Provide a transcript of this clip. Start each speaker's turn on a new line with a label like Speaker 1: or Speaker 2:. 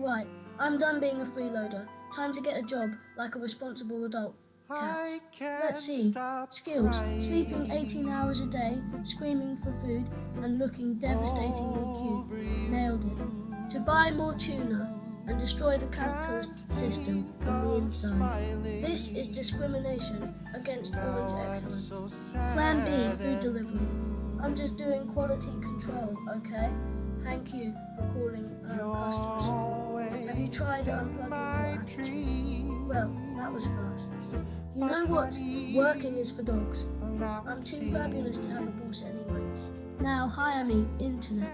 Speaker 1: Right, I'm done being a freeloader. Time to get a job like a responsible adult. Cats. Let's see. Skills. Sleeping 18 hours a day, screaming for food, and looking devastatingly cute. Nailed it. To buy more tuna and destroy the capitalist system from the inside. This is discrimination against orange excellence. Plan B, food delivery. I'm just doing quality control, okay? Thank you for calling customer support. Have you tried unplugging your attitude? Well, that was fast. You know what? Working is for dogs. I'm too fabulous to have a boss anyway. Now hire me, internet.